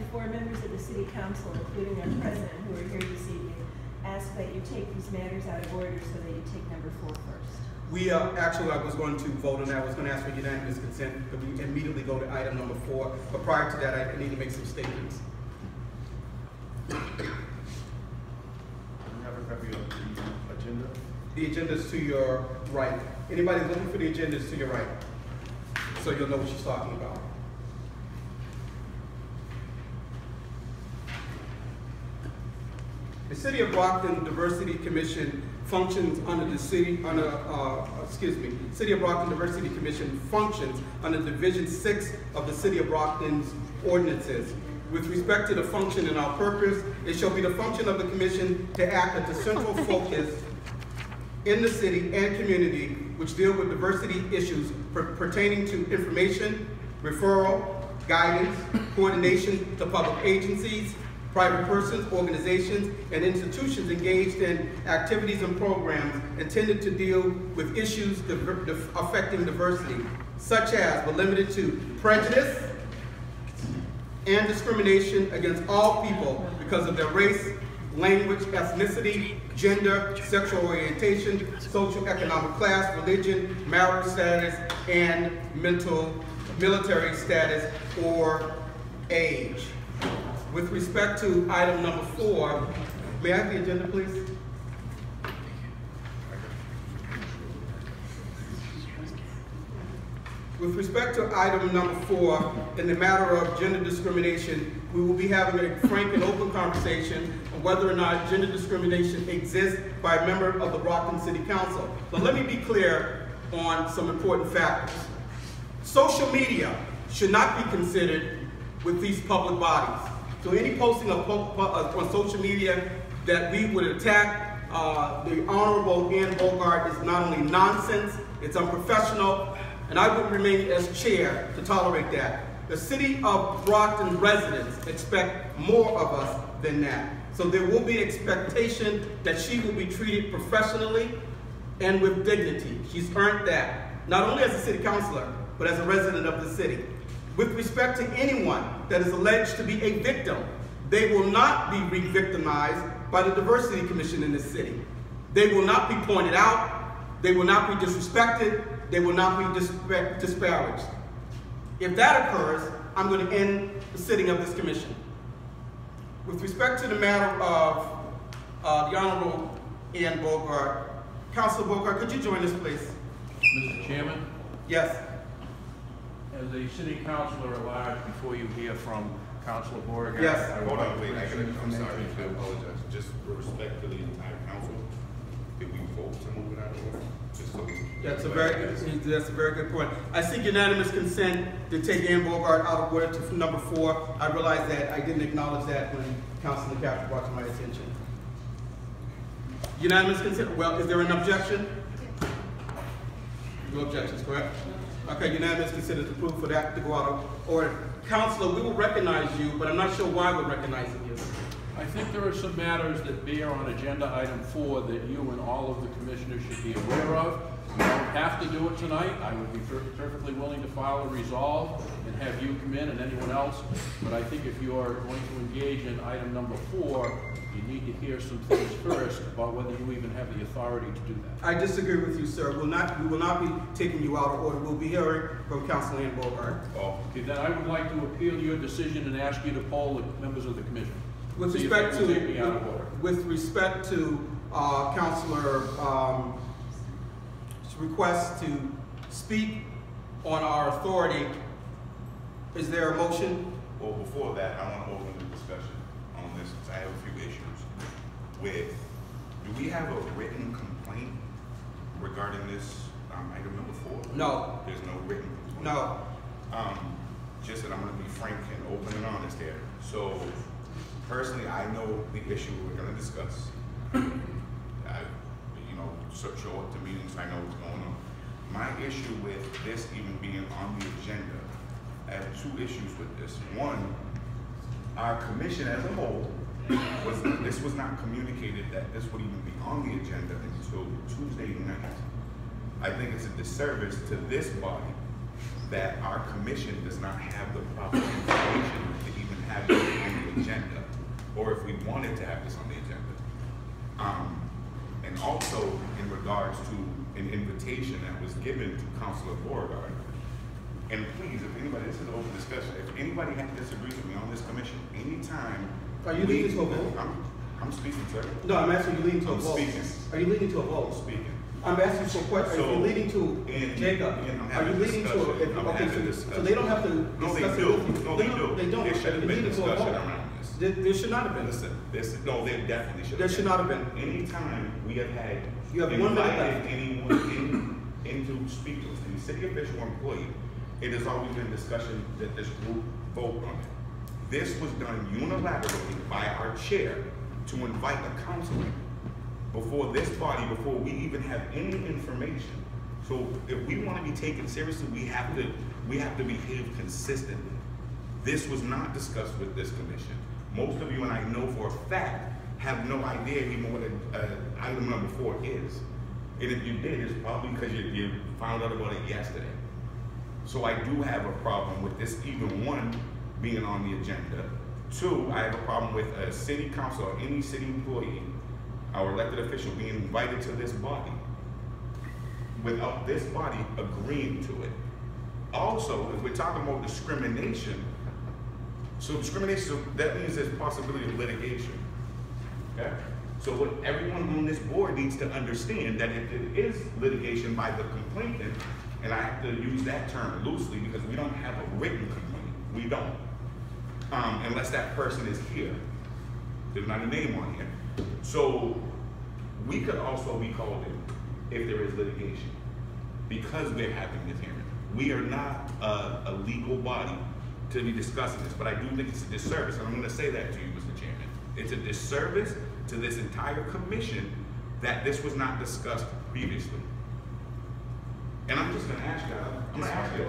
before members of the City Council, including our President, who are here this evening, ask that you take these matters out of order so that you take number 4 first. We actually, I was going to vote on that. I was going to ask for unanimous consent because we immediately go to item number 4. But prior to that, I need to make some statements. Do we have a copy of the agenda? The agenda is to your right. Anybody looking for the agenda is to your right, so you'll know what she's talking about. The City of Brockton Diversity Commission functions under the City of Brockton Diversity Commission functions under Division 6 of the City of Brockton's ordinances. With respect to the function and our purpose, it shall be the function of the Commission to act as the central focus in the city and community which deal with diversity issues pertaining to information, referral, guidance, coordination to public agencies, private persons, organizations, and institutions engaged in activities and programs intended to deal with issues affecting diversity, such as, but limited to, prejudice and discrimination against all people because of their race, language, ethnicity, gender, sexual orientation, socioeconomic class, religion, marital status, and military status or age. With respect to item number 4, may I have the agenda, please? With respect to item number 4, in the matter of gender discrimination, we will be having a frank and open conversation on whether or not gender discrimination exists by a member of the Brockton City Council. But let me be clear on some important factors. Social media should not be considered with these public bodies. So any posting on social media that we would attack the Honorable Anne Beauregard is not only nonsense, it's unprofessional, and I would remain as chair to tolerate that. The City of Brockton residents expect more of us than that. So there will be expectation that she will be treated professionally and with dignity. She's earned that, not only as a city councilor, but as a resident of the city. With respect to anyone that is alleged to be a victim, they will not be re-victimized by the Diversity Commission in this city. They will not be pointed out, they will not be disrespected, they will not be disparaged. If that occurs, I'm going to end the sitting of this commission. With respect to the matter of the Honorable Anne Beauregard, Councilor Beauregard, could you join us, please? Mr. Chairman? Yes. As a city councilor at large, before you hear from Councilor Beauregard, yes. Hold on, wait, I'm sorry, I apologize. Just with respect to the entire council, did we vote to move it out of order? Just so that's a very good point. I seek unanimous consent to take Anne Beauregard out of order to number 4. I realize that I didn't acknowledge that when Councilor Capper brought to my attention. Unanimous consent. Well, is there an objection? No objections, correct? Okay, unanimous consent is approved for that to go out of order. Councilor, we will recognize you, but I'm not sure why we're recognizing you. I think there are some matters that bear on agenda item 4 that you and all of the commissioners should be aware of. You don't have to do it tonight. I would be perfectly willing to file a resolve and have you come in and anyone else. But I think if you are going to engage in item number 4, you need to hear some things first about whether you even have the authority to do that. I disagree with you, sir. We will not be taking you out of order. We'll be hearing from Councilor Anne Beauregard. Okay, then I would like to appeal your decision and ask you to poll the members of the commission. With respect to Councilor request to speak on our authority, is there a motion? Well, before that, I want to open the discussion on this because I have a few issues with, do we have a written complaint regarding this item number 4? No. There's no written complaint? No. Just that I'm going to be frank and open and honest here. So, personally, I know the issue we're going to discuss. Show up to meetings, I know what's going on. My issue with this even being on the agenda, I have 2 issues with this. One, our commission as a whole, this was not communicated that this would even be on the agenda until Tuesday night. I think it's a disservice to this body that our commission does not have the proper information to even have this on the agenda, or if we wanted to have this on the agenda. And also in regards to an invitation that was given to Councilor Beauregard. And please, if anybody, this is an open discussion, if anybody disagrees with me on this commission, anytime. Are you leading to a vote? I'm speaking, sir. No, I'm asking you leading to a vote. Speaking. Are you leading to a vote? I'm speaking. I'm asking you for a question. Are you leading to, Jacob, are you leading to, so they don't have to discuss it with you? No, they do. They don't. There should have been Leading to a discussion vote. around this. There should not have been. Listen, no, there definitely should have been. There should not have been. Anytime we have had, You have 1 minute left. anyone into speak to us, any city official or employee, it has always been discussion that this group vote on it. This was done unilaterally by our chair to invite a councilor before this body, before we even have any information. So if we want to be taken seriously, we have to behave consistently. This was not discussed with this commission. Most of you, and I know for a fact, have no idea even what item number 4 is. And if you did, it's probably because you found out about it yesterday. So I do have a problem with this, even 1, being on the agenda. 2, I have a problem with a city council or any city employee, our elected official, being invited to this body without this body agreeing to it. Also, if we're talking about discrimination, so that means there's possibility of litigation. Okay? So what everyone on this board needs to understand, that if it is litigation by the complainant, and I have to use that term loosely because we don't have a written complaint. We don't. Unless that person is here. There's not a name on here. So we could also be called in if there is litigation because we're having this hearing. We are not a legal body to be discussing this, but I do think it's a disservice, and I'm going to say that to you, Mr. Chairman. It's a disservice to this entire commission that this was not discussed previously. And I'm just going to ask you,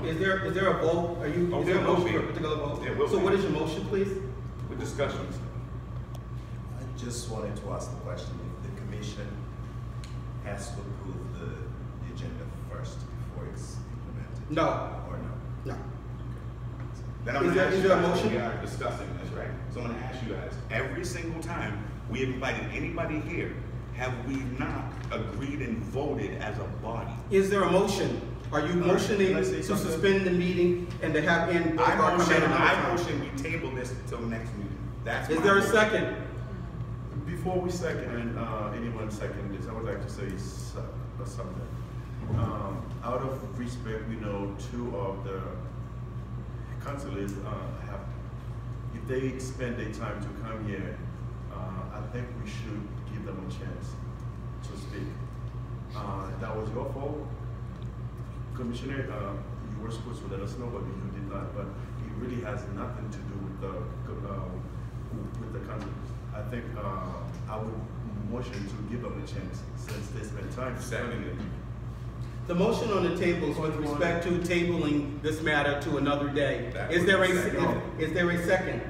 Is there a vote? Is there a motion for a particular vote? So what is your motion, please? With discussions. I just wanted to ask the question, if the commission has to approve the agenda first before it's implemented? No. Or no? No. Then I'm going to ask is you there a guys, motion? we are discussing this, right? So I'm going to ask you guys, every single time we have invited anybody here, have we not agreed and voted as a body? Is there a motion? Are you motioning to suspend the meeting and to have in? I motion we table this until next meeting. That's Is my there a motion. second? Before we second, and anyone second this, I would like to say something. Out of respect, we know 2 of the councilors if they spend their time to come here, I think we should give them a chance to speak. That was your fault, Commissioner. You were supposed to let us know, but you did not. But it really has nothing to do with the councilors. I think I would motion to give them a chance since they spent time studying it. The motion on the table is with respect to tabling this matter to another day. Is there a second?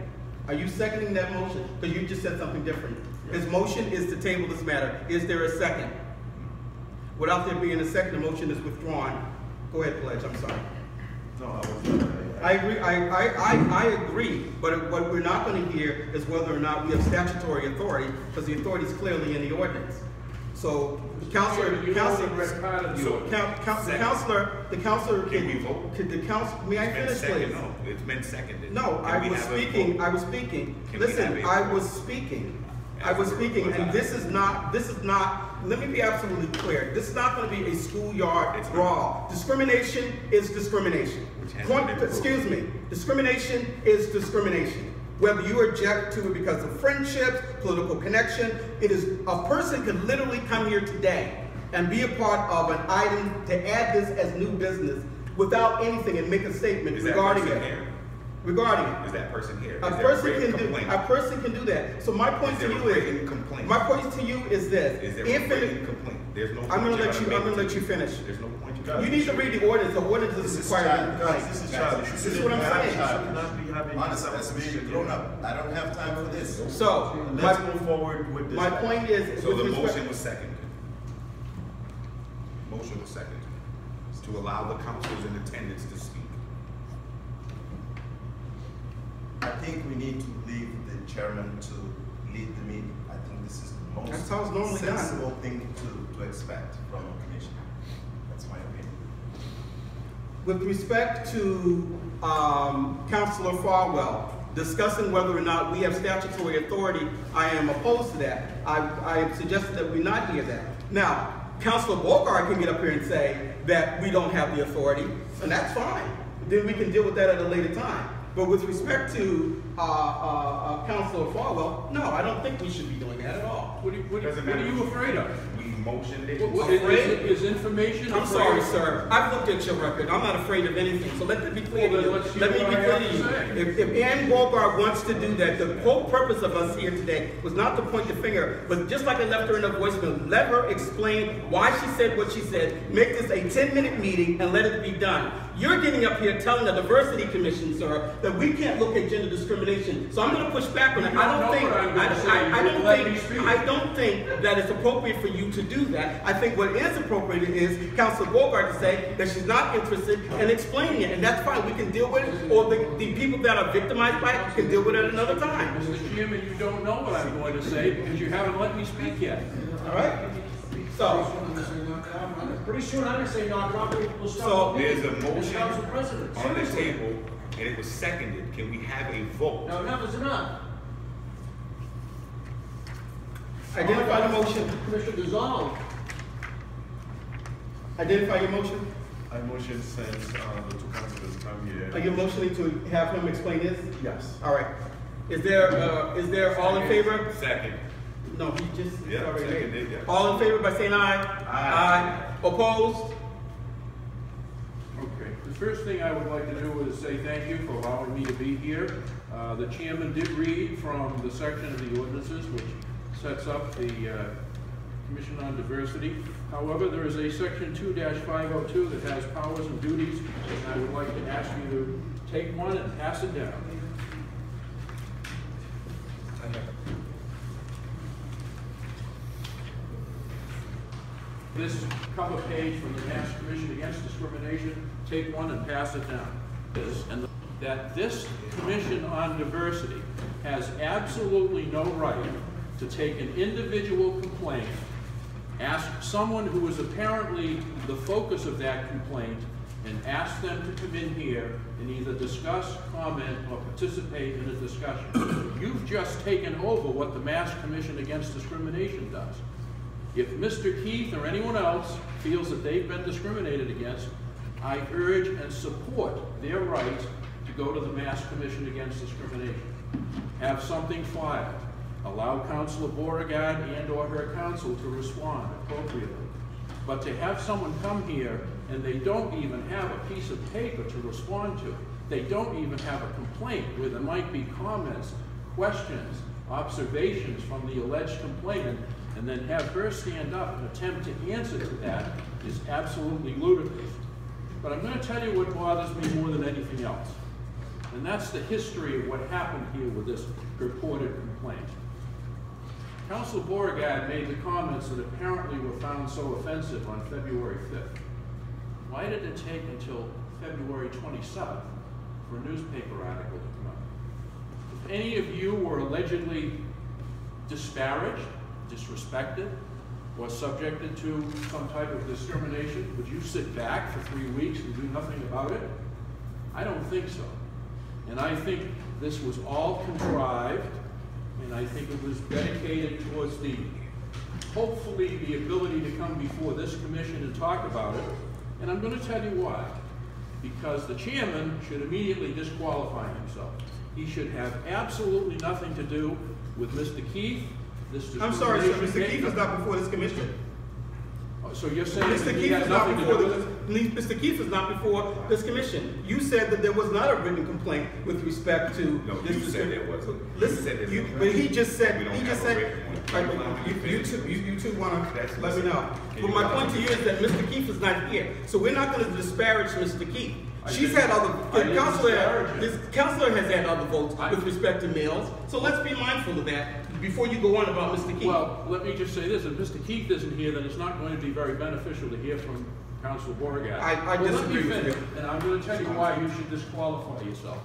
Are you seconding that motion? Because you just said something different. His motion is to table this matter. Is there a second? Without there being a second, the motion is withdrawn. Go ahead, Pledge, I'm sorry. No, I was not. I agree, I agree, but what we're not going to hear is whether or not we have statutory authority, because the authority is clearly in the ordinance. So, the counselor, Can we vote? may I finish, please? No, it's been seconded. No, I was speaking. Listen, I was speaking, and this is not, let me be absolutely clear. This is not going to be a schoolyard brawl. Discrimination is discrimination. Discrimination is discrimination. Whether you object to it because of friendships, political connection, a person can literally come here today and be a part of an item to add this as new business without anything and make a statement regarding it. Regarding it. Is that person here? A person can do that. So my point to you is this. Is there a written complaint? There's no. I'm going to let you finish. There's no point. You need to read the ordinance. The ordinance doesn't require a complaint. This is childish. This is what I'm saying. Honestly, that's being grown up. I don't have time for this. So Let's move forward with this. my point is, So the motion was seconded. Motion was seconded to allow the councilors in attendance to speak. I think we need to leave the chairman to lead the meeting. I think this is the most That's how it's normally done. sensible thing to expect from a commission. That's my opinion. With respect to Councilor Farwell discussing whether or not we have statutory authority, I am opposed to that. I have suggested that we not hear that. Now, Councilor Beauregard can get up here and say that we don't have the authority, and that's fine. Then we can deal with that at a later time. But with respect to Councilor Farwell, no, I don't think we should be doing that at all. What are you afraid of? We motioned it. Is information? I'm sorry, sir. I've looked at your record. I'm not afraid of anything. So let me be clear to you. Well, then Let me let's be hear what clear I to you. have to say. If Anne Beauregard wants to do that, the whole purpose of us here today was not to point the finger, but just like I left her in a voicemail, let her explain why she said what she said, make this a 10-minute meeting, and let it be done. You're getting up here telling the Diversity Commission, sir, that we can't look at gender discrimination. So I'm going to push back on it. I don't think that it's appropriate for you to do that. I think what is appropriate is Councilor Beauregard to say that she's not interested in explaining it, and that's fine. We can deal with it, or the people that are victimized by it can deal with it another time. Mr. Chairman, you don't know what I'm going to say because you haven't let me speak yet. All right? So, Pretty soon I'm gonna say no, probably we'll So, start. There's a motion Council President. on the Seriously. table, and it was seconded. Can we have a vote? No, enough is enough. identify the motion. Commission dissolved. Identify your motion. I motion since the two councilors come here. Are you motioning to have him explain this? Yes. All right. Is there all in favor? Second. No, he just, it's Yeah, already second, there. yeah. All in favor by saying aye? Aye. Opposed? Okay, the first thing I would like to do is say thank you for allowing me to be here. The chairman did read from the section of the ordinances which sets up the Commission on Diversity. However, there is a section 2-502 that has powers and duties, and I would like to ask you to take one and pass it down. This cover page from the Mass Commission Against Discrimination, take one and pass it down. That this Commission on Diversity has absolutely no right to take an individual complaint, ask someone who is apparently the focus of that complaint, and ask them to come in here and either discuss, comment, or participate in a discussion. You've just taken over what the Mass Commission Against Discrimination does. If Mr. Keith or anyone else feels that they've been discriminated against, I urge and support their right to go to the Mass Commission Against Discrimination. Have something filed. Allow Councilor Beauregard and or her counsel to respond appropriately. But to have someone come here and they don't even have a piece of paper to respond to, they don't even have a complaint where there might be comments, questions, observations from the alleged complainant, and then have her stand up and attempt to answer to that is absolutely ludicrous. But I'm going to tell you what bothers me more than anything else. And that's the history of what happened here with this purported complaint. Councilor Beauregard made the comments that apparently were found so offensive on February 5th. Why did it take until February 27th for a newspaper article to come out? If any of you were allegedly disparaged, disrespected, or subjected to some type of discrimination, would you sit back for 3 weeks and do nothing about it? I don't think so. And I think this was all contrived, and I think it was dedicated towards hopefully the ability to come before this commission and talk about it. And I'm going to tell you why. Because the chairman should immediately disqualify himself. He should have absolutely nothing to do with Mr. Keith. I'm sorry, sir. Mr. Keith is not before this commission. So you're saying Mr. that he Keith had is not nothing to do before with this. it? Mr. Keith is not before this commission. You said that there was not a written complaint with respect to No, this. you said there wasn't. You Listen, said there's you, no- but he just said. We don't He just have a said. written one. You two want That's to let me know. Can But you my allow point to me you to- is that Mr. Keith is not here, so we're not going to disparage Mr. Keith. I She's didn't- had other. I didn't disparage him. This counselor has had other votes I- with respect to males. So let's be mindful of that before you go on about Mr. Keith. Well, let me just say this, if Mr. Keith isn't here, then it's not going to be very beneficial to hear from Councilor Beauregard. I Well, let me disagree with finish, you. and I'm going to tell you why you should disqualify yourself.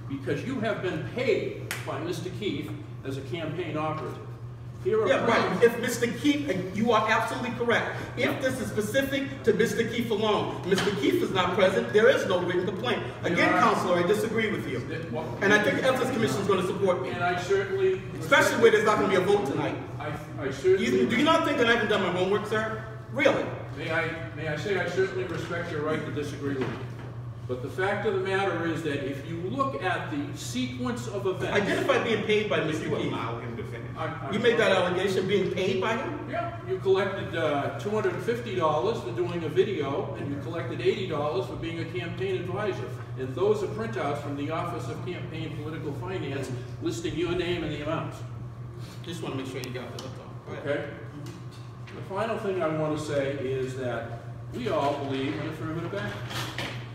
because you have been paid by Mr. Keefe as a campaign operative. Here are Yeah, right. If Mr. Keefe, you are absolutely correct. If this is specific to Mr. Keefe alone, Mr. Keefe is not present, there is no written complaint. Again, Counselor, I disagree with you. And I think the Ethics Commission is going to support me. And I certainly... Especially where there's not going to be a vote tonight. I certainly... Do you not think that I haven't done my homework, sir? Really? May I say I certainly respect your right to disagree with me. But the fact of the matter is that if you look at the sequence of events... Identify being paid by Mr. Keefe. Allow him to finish. You made that allegation, being paid by him? Yeah, you collected $250 for doing a video, and you collected $80 for being a campaign advisor. And those are printouts from the Office of Campaign Political Finance listing your name and the amounts. Just want to make sure you got that. That's all. Okay? The final thing I want to say is that we all believe in affirmative action.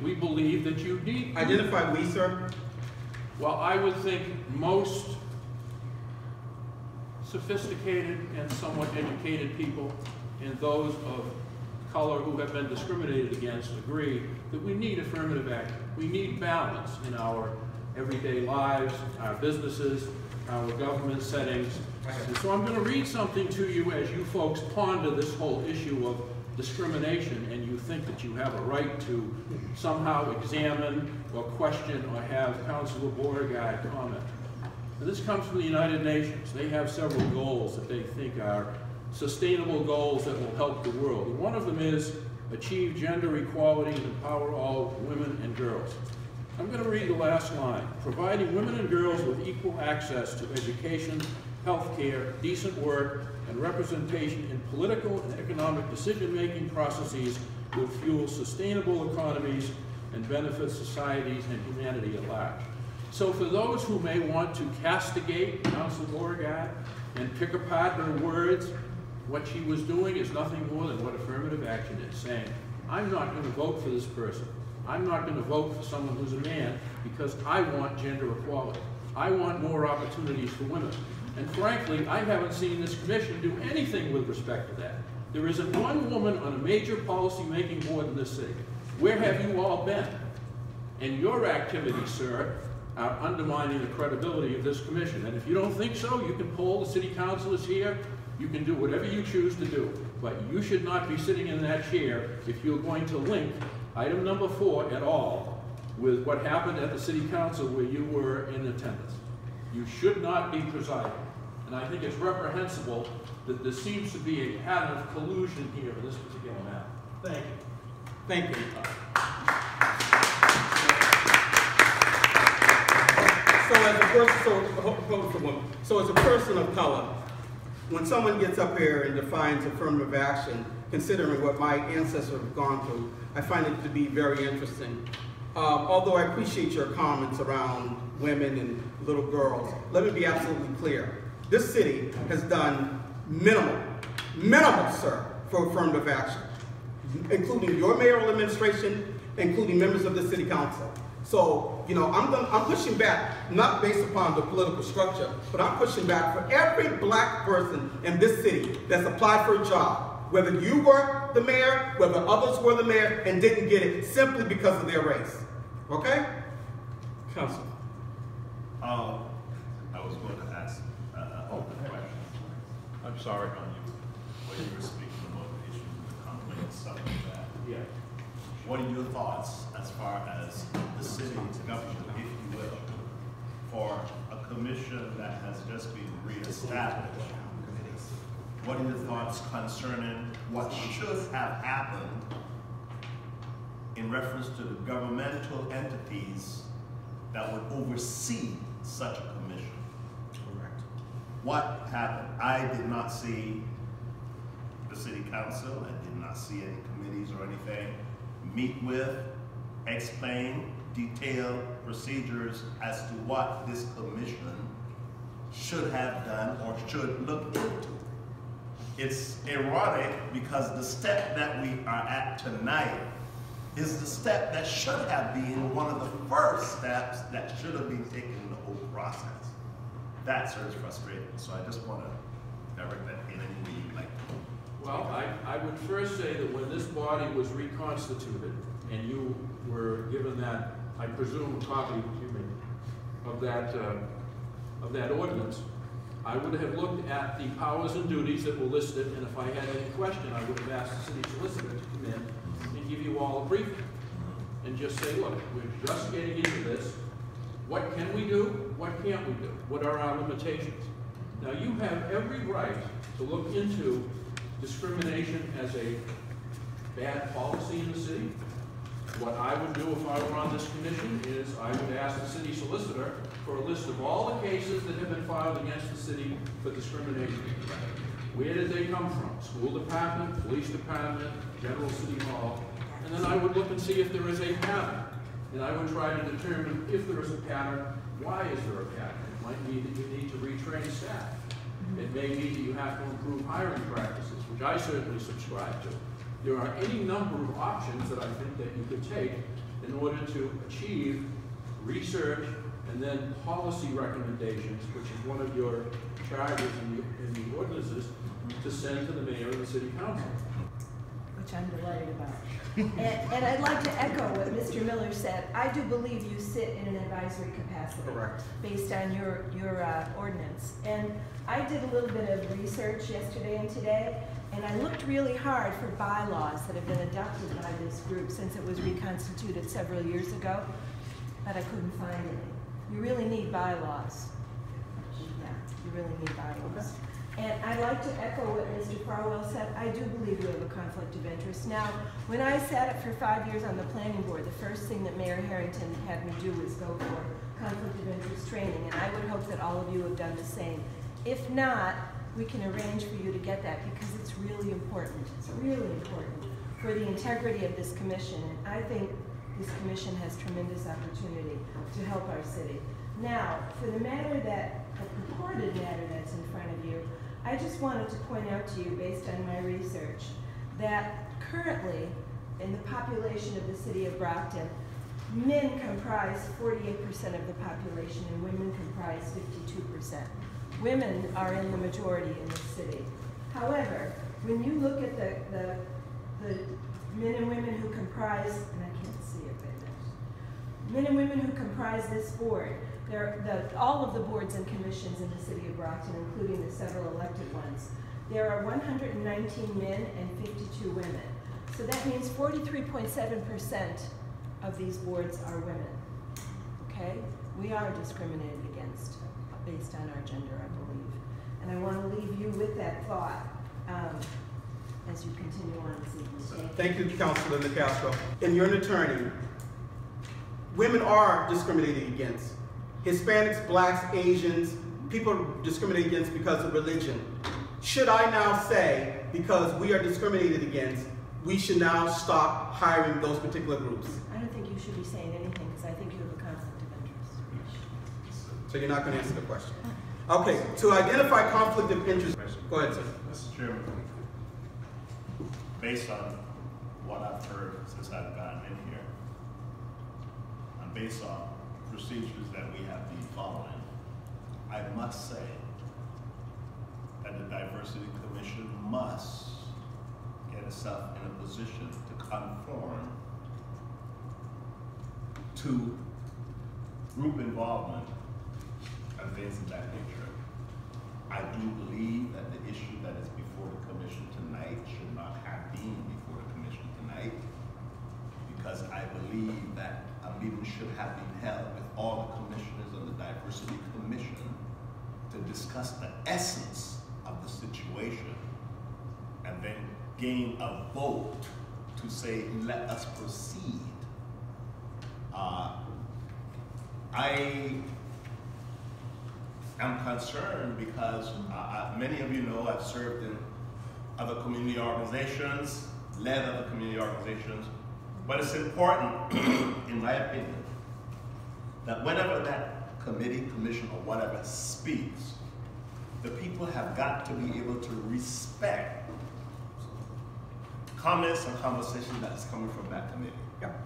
We believe that you need... Identify we, sir. Well, I would think most sophisticated and somewhat educated people and those of color who have been discriminated against agree that we need affirmative action. We need balance in our everyday lives, our businesses, our government settings. And so I'm going to read something to you as you folks ponder this whole issue of discrimination and you think that you have a right to somehow examine or question or have Councilor Beauregard comment. And this comes from the United Nations. They have several goals that they think are sustainable goals that will help the world. And one of them is achieve gender equality and empower all women and girls. I'm going to read the last line. Providing women and girls with equal access to education, health care, decent work, and representation in political and economic decision-making processes will fuel sustainable economies and benefit societies and humanity at large. So for those who may want to castigate Councilor Beauregard and pick apart her words, what she was doing is nothing more than what affirmative action is, saying, I'm not going to vote for this person. I'm not going to vote for someone who's a man because I want gender equality. I want more opportunities for women. And frankly, I haven't seen this commission do anything with respect to that. There isn't one woman on a major policy-making board in this city. Where have you all been? And your activities, sir, are undermining the credibility of this commission. And if you don't think so, you can poll the city councilors here. You can do whatever you choose to do. But you should not be sitting in that chair if you're going to link item number 4 at all with what happened at the city council where you were in attendance. You should not be presiding. And I think it's reprehensible that there seems to be a pattern of collusion here in this particular matter. Thank you. Thank you. So as a person of color, when someone gets up here and defines affirmative action, considering what my ancestors have gone through, I find it to be very interesting. Although I appreciate your comments around women and little girls, let me be absolutely clear. This city has done minimal, sir, for affirmative action, including your mayoral administration, including members of the city council. So, you know, I'm pushing back, not based upon the political structure, but I'm pushing back for every black person in this city that's applied for a job, whether you were the mayor, whether others were the mayor, and didn't get it simply because of their race. Okay? Council. I was going to ask a question. I'm sorry. When you were speaking about the issue of the complaint and stuff like that. Yeah. What are your thoughts as far as the city government, if you will, for a commission that has just been reestablished? What are your thoughts concerning what should have happened in reference to the governmental entities that would oversee such a commission? Correct. What happened? I did not see the city council, I did not see any committees or anything meet with, explain, detail procedures as to what this commission should have done or should look into. It's ironic because the step that we are at tonight is the step that should have been one of the first steps that should have been taken in the whole process. That sort of frustrating. So I just want to direct that in any way you'd like to. Well, I would first say that when this body was reconstituted and you were given that, I presume, copy, excuse me, of that ordinance, I would have looked at the powers and duties that were listed, and if I had any question, I would have asked the city solicitor to come in and give you all a briefing and just say, look, we're just getting into this. What can we do? What can't we do? What are our limitations? Now, you have every right to look into discrimination as a bad policy in the city. What I would do if I were on this commission is I would ask the city solicitor for a list of all the cases that have been filed against the city for discrimination. Where did they come from? School department, police department, general city hall. And then I would look and see if there is a pattern. And I would try to determine if there is a pattern, why is there a pattern? It might mean that you need to retrain staff. It may mean that you have to improve hiring practices, which I certainly subscribe to. There are any number of options that I think that you could take in order to achieve research and then policy recommendations, which is one of your charges in the ordinances, to send to the mayor and the city council. Which I'm delighted about. And I'd like to echo what Mr. Miller said. I do believe you sit in an advisory capacity. Correct. Based on your ordinance. And I did a little bit of research yesterday and today, and I looked really hard for bylaws that have been adopted by this group since it was reconstituted several years ago, but I couldn't find any. You really need bylaws. Yeah, you really need bylaws. And I'd like to echo what Mr. Farwell said. I do believe you have a conflict of interest. Now, when I sat for 5 years on the planning board, the first thing that Mayor Harrington had me do was go for conflict of interest training, and I would hope that all of you have done the same. If not, we can arrange for you to get that because it's really important. It's really important for the integrity of this commission, and I think this commission has tremendous opportunity to help our city. Now, for the purported matter that's in front of you, I just wanted to point out to you, based on my research, that currently, in the population of the city of Brockton, men comprise 48% of the population and women comprise 52%. Women are in the majority in the city. However, when you look at the men and women who comprise, and I can't see it right now, men and women who comprise this board, all of the boards and commissions in the city of Brockton, including the several elected ones, there are 119 men and 52 women. So that means 43.7% of these boards are women, okay? We are discriminated against based on our gender, I believe. And I want to leave you with that thought as you continue on this evening. Thank you, Councilor Nicastro. And you're an attorney. Women are discriminated against. Hispanics, blacks, Asians, people are discriminated against because of religion. Should I now say, because we are discriminated against, we should now stop hiring those particular groups? I don't think you should be saying anything because I think you have a conflict of interest. So you're not going to answer the question? Okay, to identify conflict of interest. Go ahead, sir. Mr. Chairman, based on what I've heard since I've gotten in here, and based on procedures that we have been following, I must say that the Diversity Commission must get itself in a position to conform to group involvement and things of that nature. I do believe that the issue that is before the commission tonight should not have been before the commission tonight, because I believe that a meeting should have been held with all the commissioners of the Diversity Commission to discuss the essence of the situation and then gain a vote to say, let us proceed. I am concerned because many of you know I've served in other community organizations, led other community organizations, but it's important, in my opinion, that whenever that committee, commission, or whatever speaks, the people have got to be able to respect comments and conversation that's coming from that committee. Yep.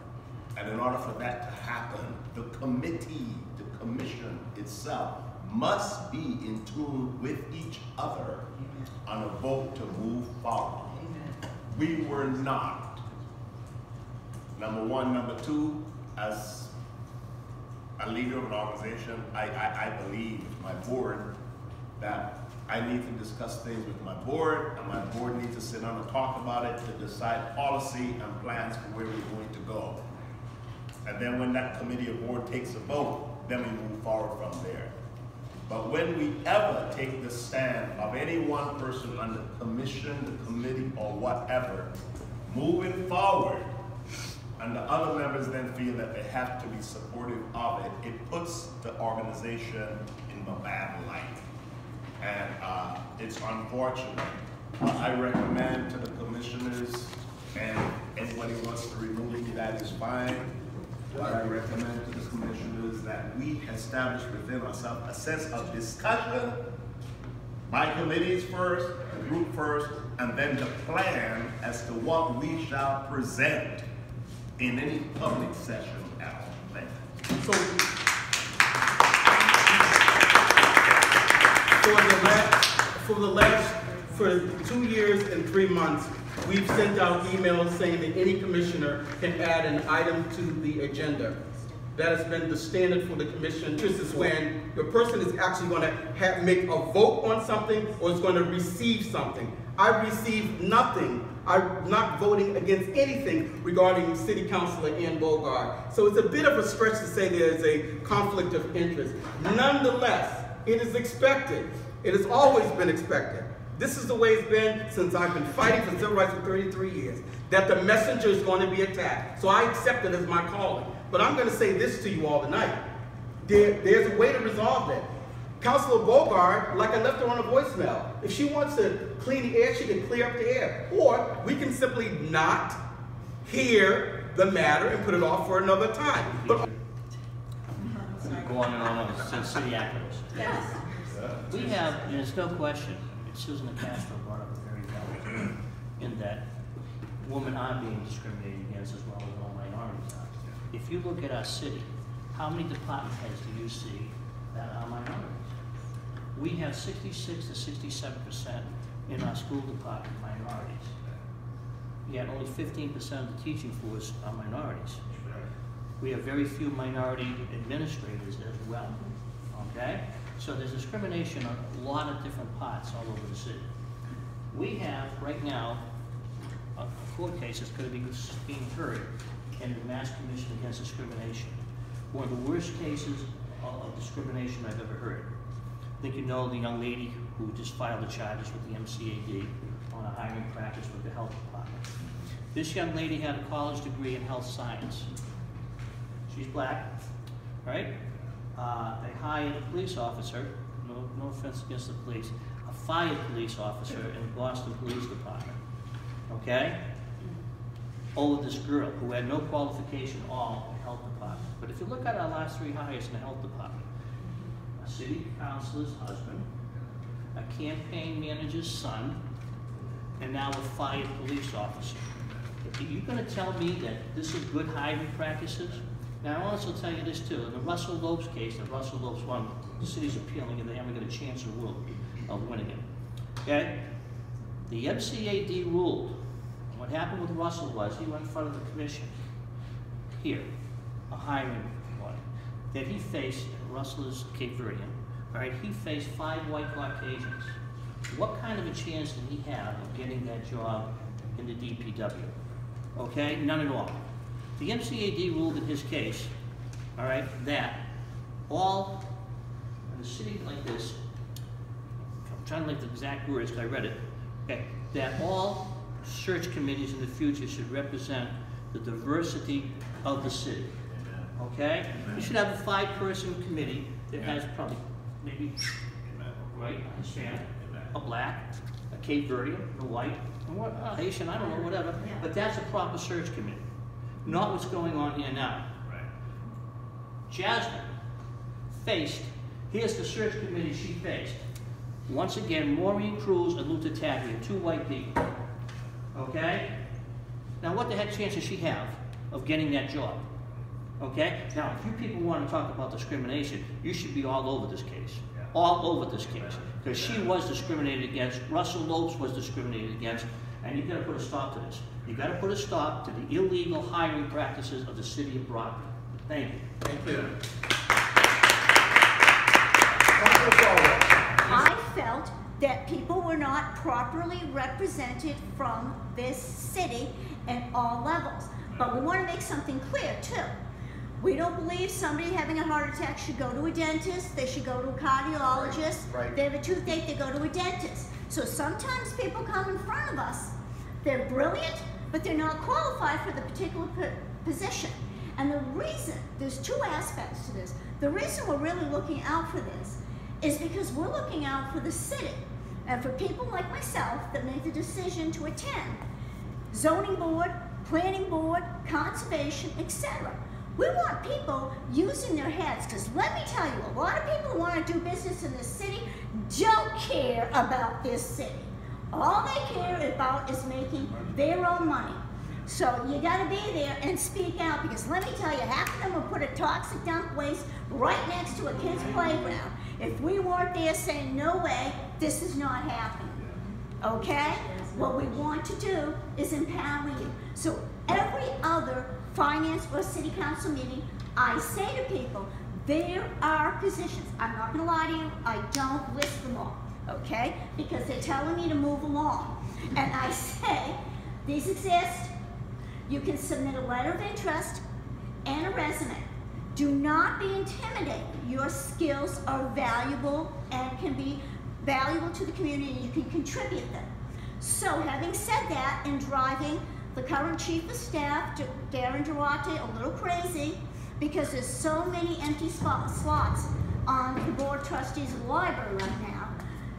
And in order for that to happen, the committee, the commission itself, must be in tune with each other on a vote to move forward. We were not. Number one. Number two, as a leader of an organization, I believe with my board that I need to discuss things with my board, and my board needs to sit down and talk about it to decide policy and plans for where we're going to go. And then when that committee or board takes a vote, then we move forward from there. But when we ever take the stand of any one person on the commission, the committee, or whatever, moving forward, and the other members then feel that they have to be supportive of it, it puts the organization in a bad light. And it's unfortunate. I recommend to the commissioners, and anybody wants to remove me, that is fine. But I recommend to the commissioners that we establish within ourselves a sense of discussion, by committees first, the group first, and then the plan as to what we shall present in any public session at all. Thank you. So, for 2 years and 3 months, we've sent out emails saying that any commissioner can add an item to the agenda. That has been the standard for the commission. This is when the person is actually going to make a vote on something or is going to receive something. I received nothing. I'm not voting against anything regarding City Councilor Anne Beauregard. So it's a bit of a stretch to say there is a conflict of interest. Nonetheless, it is expected. It has always been expected. This is the way it's been since I've been fighting for civil rights for 33 years, that the messenger is going to be attacked. So I accept it as my calling. But I'm going to say this to you all tonight. There's a way to resolve that. Councilor Beauregard, like I left her on a voicemail, if she wants to clean the air, she can clear up the air. Or we can simply not hear the matter and put it off for another time. But go on and on since city activists. Yes. We have, and there's no question, Susan Castro brought up a very valid point in that women are being discriminated against as well as all minorities are. If you look at our city, how many department heads do you see that are minorities? We have 66 to 67% in our school department minorities. Yet only 15% of the teaching force are minorities. We have very few minority administrators as well, okay? So there's discrimination on a lot of different parts all over the city. We have, right now, a court case that's going to be being heard in the Mass Commission Against Discrimination. One of the worst cases of discrimination I've ever heard. I think you know the young lady who just filed the charges with the MCAD on a hiring practice with the health department. This young lady had a college degree in health science. She's black, right? They hired a police officer, no offense against the police, a fired police officer in the Boston Police Department, okay? Over this girl who had no qualification at all in the health department. But if you look at our last 3 hires in the health department, a city councilor's husband, a campaign manager's son, and now a fired police officer. Are you going to tell me that this is good hiring practices? Now, I'll also tell you this too. In the Russell Lopes case, that Russell Lopes won, the city's appealing and they haven't got a chance in the world of winning it. Okay? The MCAD ruled, and what happened with Russell was he went in front of the commission, here, a hiring one, that he faced, Russell is Cape Verdean, all right, he faced 5 white Caucasians. What kind of a chance did he have of getting that job in the DPW? Okay? None at all. The MCAD ruled in his case, all right, that all, in a city like this, I'm trying to like the exact words because I read it, okay, that all search committees in the future should represent the diversity of the city, okay? You should have a 5-person committee that has probably maybe, right, a Hispanic, a black, a Cape Verdean, a white, a Haitian, I don't know, whatever, but that's a proper search committee. Not what's going on here now. Right. Jasmine faced, here's the search committee she faced. Once again, Maureen Cruz and Luther Taglia, 2 white people. Okay? Now, what the heck chance does she have of getting that job? Okay? Now, if you people want to talk about discrimination, you should be all over this case. Yeah. All over this case. Because she was discriminated against, Russell Lopes was discriminated against, and you've got to put a stop to this. You've got to put a stop to the illegal hiring practices of the city of Brockton. Thank you. Thank you. I felt that people were not properly represented from this city at all levels. But we want to make something clear too. We don't believe somebody having a heart attack should go to a dentist, they should go to a cardiologist. Right. They have a toothache, they go to a dentist. So sometimes people come in front of us, they're brilliant, but they're not qualified for the particular position. And the reason, there's two aspects to this. The reason we're really looking out for this is because we're looking out for the city and for people like myself that make the decision to attend zoning board, planning board, conservation, etc. We want people using their heads, because let me tell you, a lot of people who want to do business in this city don't care about this city. All they care about is making their own money. So you gotta be there and speak out, because let me tell you, half of them will put a toxic dump waste right next to a kid's playground. If we weren't there saying, no way, this is not happening, okay? What we want to do is empower you. So every other finance or city council meeting, I say to people, there are positions. I'm not gonna lie to you, I don't list them all, okay? Because they're telling me to move along. And I say, these exist. You can submit a letter of interest and a resume. Do not be intimidated. Your skills are valuable and can be valuable to the community, and you can contribute them. So having said that, in driving the current chief of staff, Darren Duarte, a little crazy, because there's so many empty slots on the board of trustees of the library right now,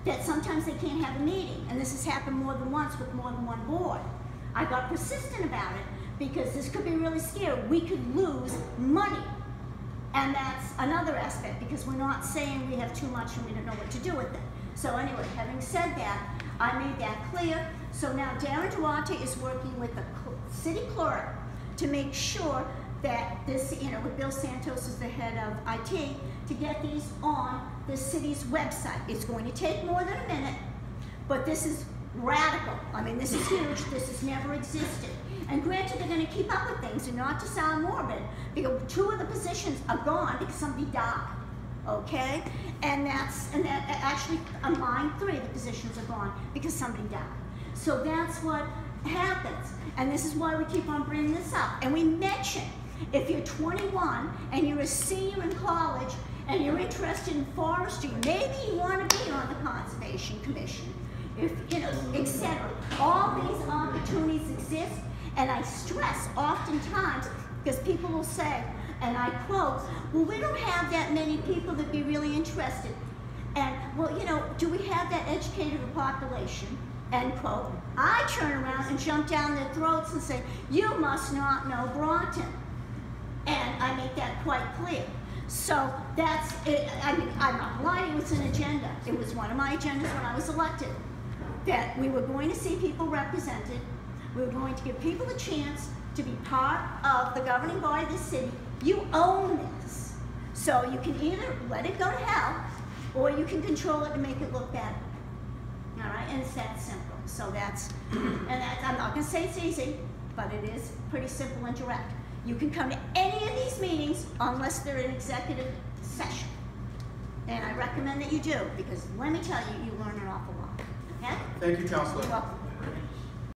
that sometimes they can't have a meeting. And this has happened more than once with more than one board. I got persistent about it because this could be really scary. We could lose money. And that's another aspect, because we're not saying we have too much and we don't know what to do with it. So anyway, having said that, I made that clear. So now Darren Duarte is working with the city clerk to make sure that this, with Bill Santos as the head of IT, to get these on the city's website. It's going to take more than a minute, but this is radical. I mean, this is huge. This has never existed. And granted, they're going to keep up with things, and not to sound morbid, because 2 of the positions are gone because somebody died. Okay? And actually, on line 3, the positions are gone because somebody died. So that's what happens. And this is why we keep on bringing this up. And we mention, if you're 21 and you're a senior in college and you're interested in forestry, maybe you want to be on the Conservation Commission, etc. All these opportunities exist, and I stress oftentimes, because people will say, and I quote, well, we don't have that many people that be really interested. And, well, do we have that educated population? End quote. I turn around and jump down their throats and say, you must not know Brockton. And I make that quite clear. So that's it. I mean, I'm not lying, it was an agenda. It was one of my agendas when I was elected, that we were going to see people represented. We were going to give people a chance to be part of the governing body of the city. You own this. So you can either let it go to hell, or you can control it and make it look better. All right, and it's that simple. So I'm not gonna say it's easy, but it is pretty simple and direct. You can come to any of these meetings unless they're an executive session. And I recommend that you do, because let me tell you, you learn an awful lot. Okay? Thank you, Councilor. You're welcome.